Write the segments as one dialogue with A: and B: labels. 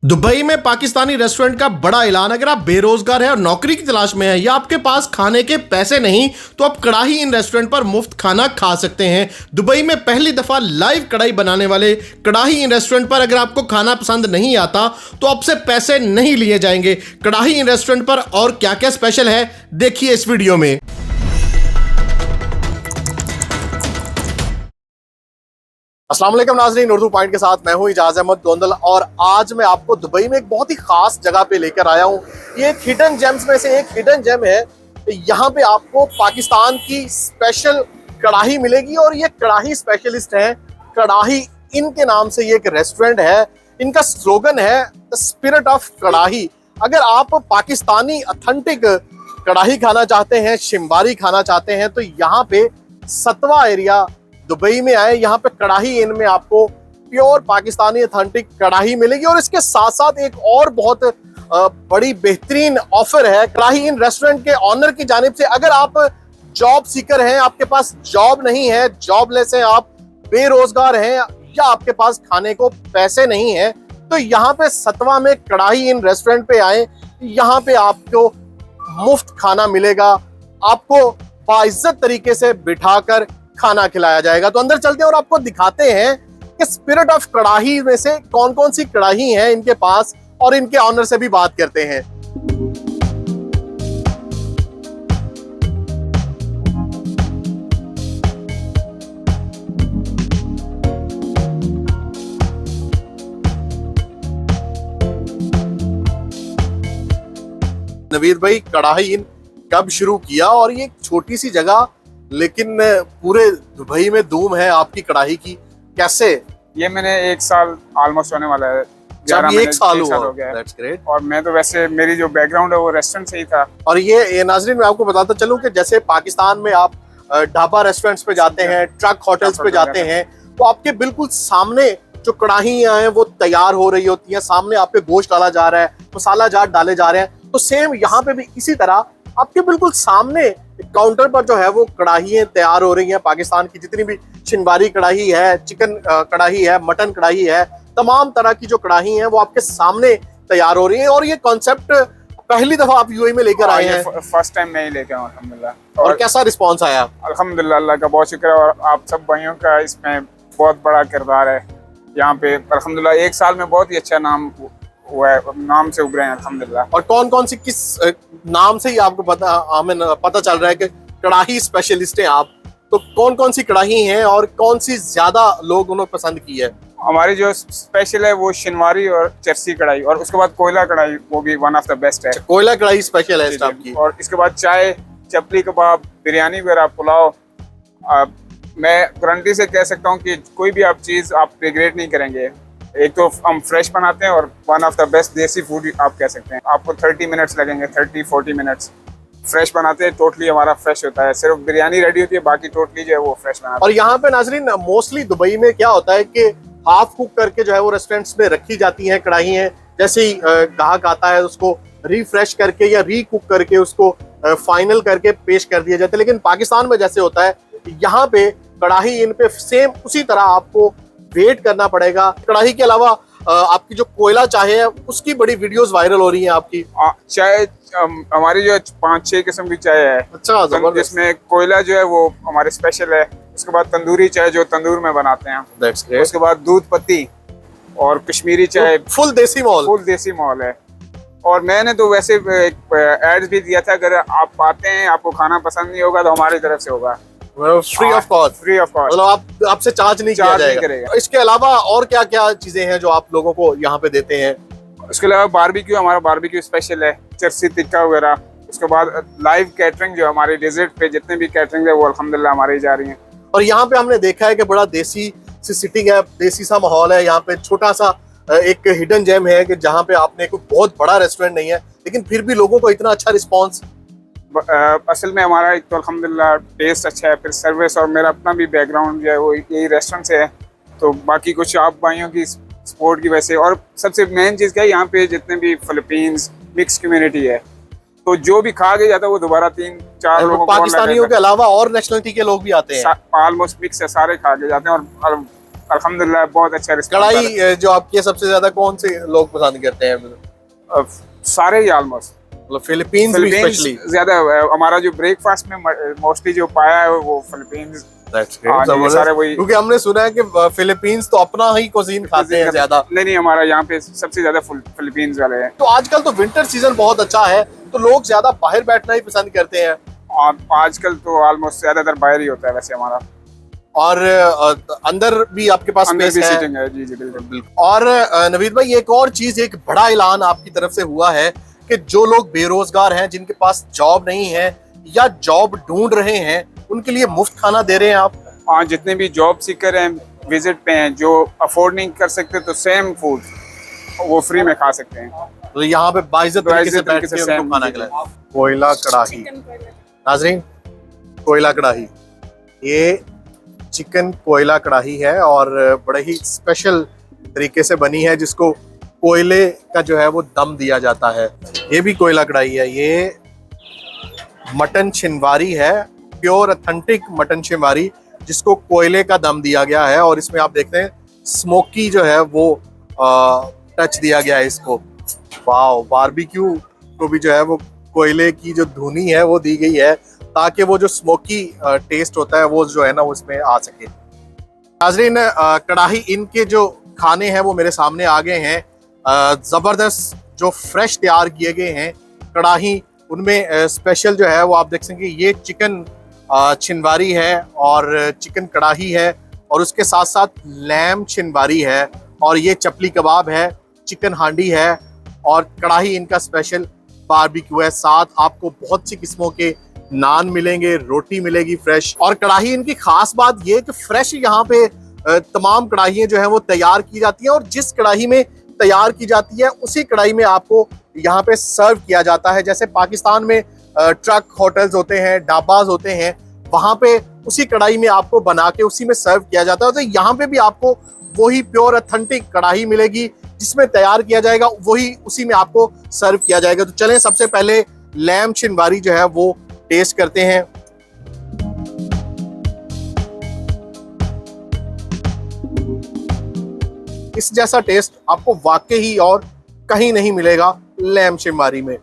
A: Dubai में Pakistani restaurant का बड़ा ऐलान। अगर आप बेरोजगार हैं और नौकरी की तलाश में हैं या आपके पास खाने के पैसे नहीं तो आप कड़ाही इन रेस्टोरेंट पर मुफ्त खाना खा सकते हैं। दुबई में पहली दफा लाइव कढ़ाई बनाने वाले कड़ाही इन रेस्टोरेंट पर अगर आपको खाना पसंद नहीं आता तो आपसे पैसे नहीं लिए जाएंगे। कड़ाही इन रेस्टोरेंट पर और क्या क्या स्पेशल है देखिए इस वीडियो में। अस्सलाम वालेकुम नाज़रीन, उर्दू पॉइंट के साथ मैं हूं इजाज़ अहमद गोंदल और आज मैं आपको दुबई में एक बहुत ही खास जगह पे लेकर आया हूं। ये एक हिडन जेम्स में से एक हिडन जेम है। यहाँ पे आपको पाकिस्तान की स्पेशल कढ़ाई मिलेगी और ये कढ़ाई स्पेशलिस्ट हैं। कढ़ाई इनके नाम से ये एक रेस्टोरेंट है। इनका स्लोगन है द स्पिरिट ऑफ कढ़ाई। अगर आप पाकिस्तानी ऑथेंटिक कढ़ाई खाना चाहते हैं, शिमवारी खाना चाहते हैं तो यहाँ पे सतवा एरिया दुबई में आए। यहाँ पे कढ़ाई इन में आपको प्योर पाकिस्तानी ऑथेंटिक कढ़ाई मिलेगी और इसके साथ साथ एक और बहुत बड़ी बेहतरीन ऑफर है कढ़ाई इन रेस्टोरेंट के ऑनर की जानिब से। अगर आप जॉब सीकर हैं, आपके पास जॉब नहीं है, जॉबलेस हैं, आप बेरोजगार हैं या आपके पास खाने को पैसे नहीं है तो यहाँ पे सतवा में कढ़ाई इन रेस्टोरेंट पे आए। यहाँ पे आपको मुफ्त खाना मिलेगा, आपको बाइज्जत तरीके से बिठाकर खाना खिलाया जाएगा। तो अंदर चलते हैं और आपको दिखाते हैं कि स्पिरिट ऑफ कढ़ाई में से कौन कौन सी कढ़ाई हैं इनके पास और इनके ऑनर से भी बात करते हैं। नवीद भाई, कढ़ाई इन कब शुरू किया और ये छोटी सी जगह लेकिन पूरे दुबई में धूम है आपकी कढ़ाई की, कैसे?
B: ये मैंने 1 साल ऑलमोस्ट होने वाला है।
A: एक साल हो गया
B: है। That's great. और मैं तो वैसे मेरी जो बैकग्राउंड है वो रेस्टोरेंट से ही था।
A: और ये नाज़रीन मैं आपको बताता चलूं कि जैसे पाकिस्तान में आप ढाबा रेस्टोरेंट्स पे जाते हैं, ट्रक होटल्स पे जाते हैं तो आपके बिल्कुल सामने जो कढ़ाइयाँ हैं वो तैयार हो रही होती हैं, सामने आपके गोश्त डाला जा रहा है, मसाला जात डाले जा रहे हैं। तो सेम यहाँ पे भी इसी तरह आपके बिल्कुल सामने काउंटर पर जो है वो कढ़ाइयाँ तैयार हो रही हैं। पाकिस्तान की जितनी भी शिनवारी कढ़ाई है, चिकन कढ़ाई है, मटन कढ़ाई है, तमाम तरह की जो कढ़ाई हैं वो आपके सामने तैयार हो रही हैं। और ये कॉन्सेप्ट पहली दफा आप यूएई में लेकर आए हैं?
B: फर्स्ट टाइम मैं ही लेके आया हूं अल्हम्दुलिल्लाह।
A: और कैसा रिस्पांस आया?
B: अल्हम्दुलिल्लाह, अल्लाह का बहुत शुक्र है और आप सब भाइयों का इसमें बहुत बड़ा किरदार है। यहाँ पे अल्हम्दुलिल्लाह 1 साल में बहुत ही अच्छा नाम हुआ है, नाम से उभरे हैं अल्हम्दुलिल्लाह।
A: और कौन कौन सी किस नाम से ही आपको पता चल रहा है कि कढ़ाई स्पेशलिस्ट हैं आप, तो कौन कौन सी कढ़ाई हैं और कौन सी ज्यादा लोग उन्होंने पसंद की है?
B: हमारी जो स्पेशल है वो शिनवारी और चरसी कढ़ाई और उसके बाद कोयला कढ़ाई, वो भी वन ऑफ द बेस्ट है।
A: कोयला कढ़ाई स्पेशल है आपकी।
B: और इसके बाद चाय, चपली कबाब, बिरयानी वगैरह, पुलाव। मैं गारंटी से कह सकता हूँ कि कोई भी आप चीज़ आप रिग्रेट नहीं करेंगे। एक तो हम फ्रेश बनाते हैं और वन ऑफ द बेस्ट देसी फूड आप कह सकते हैं। आपको 30 मिनट्स लगेंगे, 30-40 मिनट्स। फ्रेश बनाते हैं, टोटली हमारा फ्रेश होता है। सिर्फ बिरयानी रेडी होती है, बाकी टोटली जो है वो फ्रेश बनाते हैं।
A: और यहाँ पे नाजरीन मोस्टली दुबई में क्या होता है कि हाफ कुक करके जो है वो रेस्टोरेंट्स में रखी जाती हैं कढ़ाई हैं। जैसे ही ग्राहक आता है उसको रिफ्रेश करके या री कुक करके उसको फाइनल करके पेश कर दिया जाता है। लेकिन पाकिस्तान में जैसे होता है यहाँ पे कढ़ाई इन पे सेम उसी तरह आपको वेट करना पड़ेगा। कढ़ाई के अलावा आपकी जो कोयला चाय है उसकी बड़ी वीडियोस वायरल हो रही हैं आपकी।
B: चाय हमारी जो 5-6 किस्म की चाय है।
A: अच्छा,
B: जिसमें कोयला जो है वो हमारे स्पेशल है। उसके बाद तंदूरी चाय जो तंदूर में बनाते हैं। उसके बाद दूध पत्ती और कश्मीरी चाय,
A: फुल देसी
B: माहौल है। और मैंने तो वैसे एड्स भी दिया था, अगर आप आते हैं आपको खाना पसंद नहीं होगा तो हमारी तरफ से होगा
A: फ्री ऑफ कॉस्ट। मतलब आपसे चार्ज नहीं किया जाएगा। इसके अलावा और क्या क्या चीजें हैं जो आप लोगों को यहाँ पे देते हैं?
B: उसके अलावा बारबेक्यू, हमारा बारबेक्यू स्पेशल है, चरसी टिक्का वगैरह। उसके बाद लाइव कैटरिंग जो हमारे डेजर्ट पे जितने भी कैटरिंग है वो अल्हम्दुलिल्लाह हमारी जा रही हैं।
A: और यहाँ पे हमने देखा है कि बड़ा देसी सी सिटिंग है, देसी सा माहौल है। यहाँ पे छोटा सा एक हिडन जेम है कि जहाँ पे आपने कोई बहुत बड़ा रेस्टोरेंट नहीं है लेकिन फिर भी लोगों को इतना अच्छा रिस्पॉन्स।
B: असल में हमारा एक तो अल्हम्दुलिल्लाह टेस्ट अच्छा है, फिर सर्विस और मेरा अपना भी बैकग्राउंड जो है वो यही रेस्टोरेंट से है। तो बाकी कुछ आप भाइयों की सपोर्ट की वजह से। और सबसे मेन चीज़ क्या है, यहाँ पे जितने भी फिलीपींस मिक्स कम्युनिटी है तो जो भी खा के जाता है वो दोबारा 3-4 लोगों
A: पाकिस्तानियों के अलावा और नेशनलिटी के लोग भी आते हैं।
B: ऑलमोस्ट मिक्स है, सारे खा के जाते हैं। और अल्हम्दुलिल्लाह बहुत अच्छा रिस्पॉन्स।
A: कढ़ाई जो आपकी है, सबसे ज्यादा कौन से लोग पसंद करते हैं?
B: सारे ही ऑलमोस्ट,
A: मतलब फिलीपींस भी स्पेशली
B: ज्यादा। हमारा जो ब्रेकफास्ट में मोस्टली जो पाया है वो फिलीपींस।
A: दैट्स
B: हाँ, ये सारे वही।
A: क्योंकि हमने सुना है कि फिलीपींस तो अपना ही कुजीन खाते हैं ज्यादा।
B: नहीं, हमारा यहाँ पे सबसे ज्यादा फिलीपींस वाले हैं।
A: तो आजकल तो विंटर सीजन बहुत अच्छा है, तो लोग ज्यादा बाहर बैठना ही पसंद करते हैं।
B: और आजकल तो ऑलमोस्ट ज्यादातर बाहर ही होता है वैसे हमारा।
A: और अंदर भी आपके पास
B: अंदर
A: स्पेस
B: भी
A: है।
B: सीटिंग है, जी बिल्कुल।
A: और नवीद भाई, एक और चीज, एक बड़ा ऐलान आपकी तरफ से हुआ है कि जो लोग बेरोजगार हैं, जिनके पास जॉब नहीं है या जॉब ढूंढ रहे हैं, उनके लिए मुफ्त खाना दे रहे हैं आप।
B: हाँ, जितने भी जॉब सीकर हैं, विजिट पे हैं, जो अफोर्ड नहीं कर सकते तो सेम फूड वो फ्री में खा सकते हैं।
A: तो यहाँ पे बाइज्जत तरीके से बैठ के
B: same,
A: उनको खाना
B: जी,
A: खिलाया। कोयला कढ़ाई, नाजरीन, कोयला कढ़ाई, ये चिकन कोयला कढ़ाई है और बड़े ही स्पेशल तरीके से बनी है, जिसको कोयले का जो है वो दम दिया जाता है। ये भी कोयला कढ़ाई है। ये मटन छिनवारी है, प्योर ऑथेंटिक मटन छिनवारी, जिसको कोयले का दम दिया गया है। और इसमें आप देखते हैं स्मोकी जो है वो टच दिया गया है इसको। वाओ, बारबेक्यू को भी जो है वो कोयले की जो धुनी है वो दी गई है, ताकि वो जो स्मोकी टेस्ट होता है वो जो है ना उसमें आ सके। नाज़रीन, कढ़ाई इनके जो खाने हैं वो मेरे सामने आ गए हैं। ज़बरदस्त जो फ्रेश तैयार किए गए हैं कढ़ाई, उनमें स्पेशल जो है वो आप देख सकेंगे, ये चिकन छिनवारी है और चिकन कढ़ाई है, और उसके साथ साथ लैम छिनवारी है, और ये चपली कबाब है, चिकन हांडी है, और कढ़ाई इनका स्पेशल बारबेक्यू है। साथ आपको बहुत सी किस्मों के नान मिलेंगे, रोटी मिलेगी फ्रेश। और कढ़ाई इनकी खास बात ये कि फ्रेश यहाँ पे तमाम कढ़ाइयाँ जो है वो तैयार की जाती हैं, और जिस कढ़ाई में तैयार की जाती है उसी कढ़ाई में आपको यहाँ पे सर्व किया जाता है। जैसे पाकिस्तान में ट्रक होटल्स होते हैं, ढाबाज होते हैं, वहां पे उसी कढ़ाई में आपको बना के उसी में सर्व किया जाता है। तो यहाँ पे भी आपको वही प्योर ऑथेंटिक कढ़ाई मिलेगी, जिसमें तैयार किया जाएगा, वही उसी में आपको सर्व किया जाएगा। तो चलें सबसे पहले लैम छिनवारी जो है वो टेस्ट करते हैं। इस जैसा टेस्ट आपको वाकई ही और कहीं नहीं मिलेगा लैम छिनवारी में।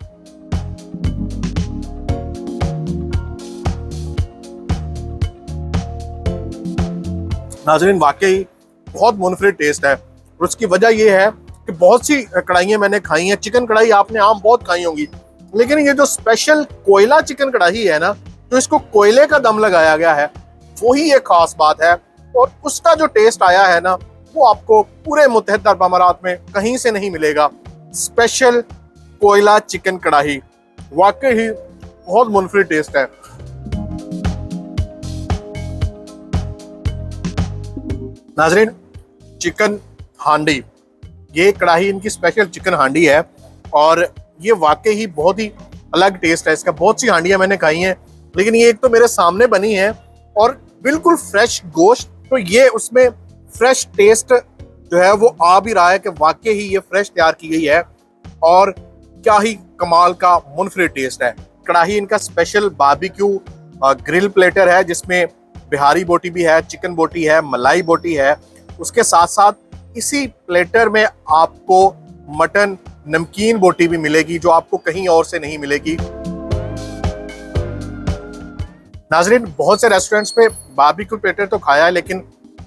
A: नाज़रीन, वाकई बहुत मुनफरिद टेस्ट है, और उसकी वजह यह है कि बहुत सी कढ़ाइयाँ मैंने खाई हैं। चिकन कढ़ाई आपने आम बहुत खाई होंगी, लेकिन ये जो स्पेशल कोयला चिकन कढ़ाई है ना, जो इसको कोयले का दम लगाया गया है, वही एक खास बात है। और उसका जो टेस्ट आया है ना, वो आपको पूरे मुत्तहिदा अरब अमारात में कहीं से नहीं मिलेगा। स्पेशल कोयला चिकन कढ़ाई वाकई ही बहुत मुनफरिद टेस्ट है। नाज़रीन, चिकन हांडी, ये कढ़ाई इनकी स्पेशल चिकन हांडी है, और ये वाकई ही बहुत ही अलग टेस्ट है इसका। बहुत सी हांडियां मैंने खाई हैं, लेकिन ये एक तो मेरे सामने बनी है और बिल्कुल फ्रेश गोश्त, तो ये उसमें फ्रेश टेस्ट जो है वो आ भी रहा है कि वाकई ही ये फ्रेश तैयार की गई है, और क्या ही कमाल का मुनफरिद टेस्ट है। कढ़ाई इनका स्पेशल बारबेक्यू ग्रिल प्लेटर है, जिसमें बिहारी बोटी भी है, चिकन बोटी है, मलाई बोटी है। उसके साथ साथ इसी प्लेटर में आपको मटन नमकीन बोटी भी मिलेगी, जो आपको कहीं और से नहीं मिलेगी। नाज़रीन, बहुत से रेस्टोरेंट्स पे बारबेक्यू प्लेटर तो खाया है, लेकिन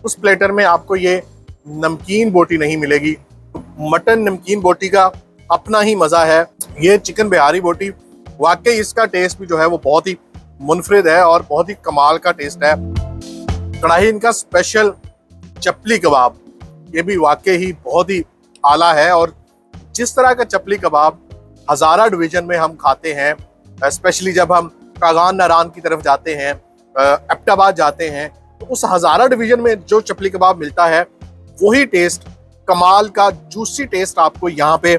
A: उस प्लेटर में आपको ये नमकीन बोटी नहीं मिलेगी। मटन नमकीन बोटी का अपना ही मज़ा है। ये चिकन बिहारी बोटी, वाकई इसका टेस्ट भी जो है वो बहुत ही मुनफरिद है और बहुत ही कमाल का टेस्ट है। कढ़ाई इनका स्पेशल चपली कबाब, ये भी वाकई ही बहुत ही आला है। और जिस तरह का चपली कबाब हज़ारा डिवीज़न में हम खाते हैं, स्पेशली जब हम कागान नारान की तरफ जाते हैं, एबटाबाद जाते हैं, तो उस हज़ारा डिवीज़न में जो चपली कबाब मिलता है, वही टेस्ट, कमाल का जूसी टेस्ट आपको यहाँ पे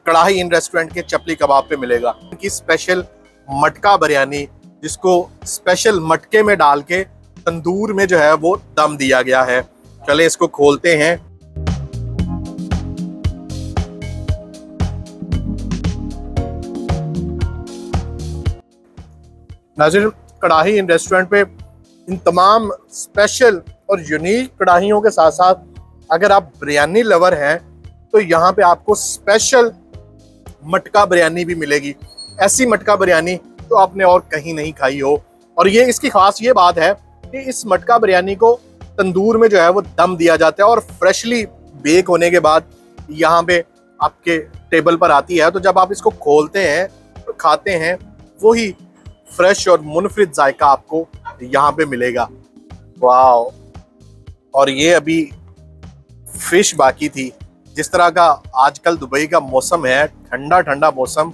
A: कढ़ाई इन रेस्टोरेंट के चपली कबाब पे मिलेगा। इनकी स्पेशल मटका बिरयानी, जिसको स्पेशल मटके में डाल के तंदूर में जो है वो दम दिया गया है। चले इसको खोलते हैं। नाज़रीन, कढ़ाई इन रेस्टोरेंट पे इन तमाम स्पेशल और यूनिक कढ़ाइयों के साथ साथ अगर आप बिरयानी लवर हैं तो यहाँ पे आपको स्पेशल मटका बिरयानी भी मिलेगी। ऐसी मटका बिरयानी तो आपने और कहीं नहीं खाई हो। और ये इसकी खास ये बात है कि इस मटका बिरयानी को तंदूर में जो है वो दम दिया जाता है और फ्रेशली बेक होने के बाद यहाँ पे आपके टेबल पर आती है। तो जब आप इसको खोलते हैं और खाते हैं वही फ्रेश और मुनफरिद जायका आपको यहाँ पे मिलेगा। वाह। और ये अभी फिश बाकी थी। जिस तरह का आजकल दुबई का मौसम है, ठंडा ठंडा मौसम,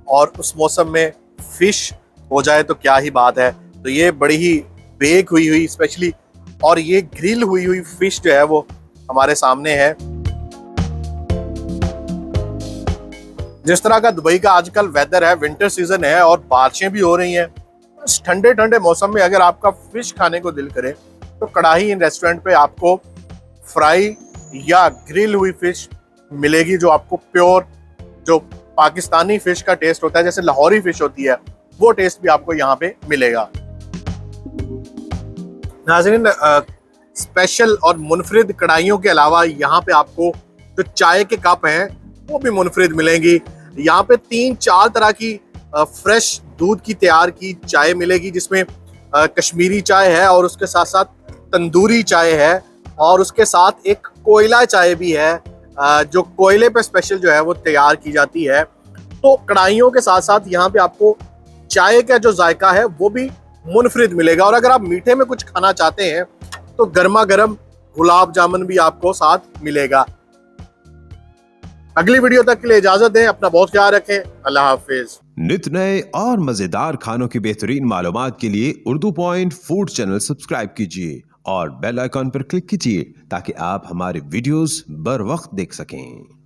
A: और उस मौसम में फिश हो जाए तो क्या ही बात है। तो ये बड़ी ही बेक हुई हुई स्पेशली और ये ग्रिल हुई हुई फिश जो है वो हमारे सामने है। जिस तरह का दुबई का आजकल वेदर है, विंटर सीजन है और बारिशें भी हो रही हैं, इस ठंडे ठंडे मौसम में अगर आपका फिश खाने को दिल करे तो कढ़ाई इन रेस्टोरेंट पे आपको फ्राई या ग्रिल हुई फिश मिलेगी, जो आपको प्योर जो पाकिस्तानी फिश का टेस्ट होता है, जैसे लाहौरी फिश होती है, वो टेस्ट भी आपको यहाँ पे मिलेगा। नाज़रीन, स्पेशल और मुनफरिद कढ़ाइयों के अलावा यहाँ पे आपको जो चाय के कप हैं वो भी मुनफरिद मिलेंगी। यहाँ पे 3-4 तरह की फ्रेश दूध की तैयार की चाय मिलेगी, जिसमें कश्मीरी चाय है और उसके साथ साथ तंदूरी चाय है और उसके साथ एक कोयला चाय भी है, जो कोयले पे स्पेशल जो है वो तैयार की जाती है। तो कढ़ाइयों के साथ साथ यहाँ पे आपको चाय का जो जायका है वो भी मुनफरिद मिलेगा। और अगर आप मीठे में कुछ खाना चाहते हैं तो गर्मा गर्म गुलाब जामुन भी आपको साथ मिलेगा। अगली वीडियो तक के लिए इजाजत दें, अपना बहुत ख्याल रखें, अल्लाह हाफिज।
C: नित नए और मजेदार खानों की बेहतरीन मालूमात के लिए Urdu point food channel subscribe कीजिए और बेल आइकॉन पर क्लिक कीजिए ताकि आप हमारे वीडियोस बर वक्त देख सकें।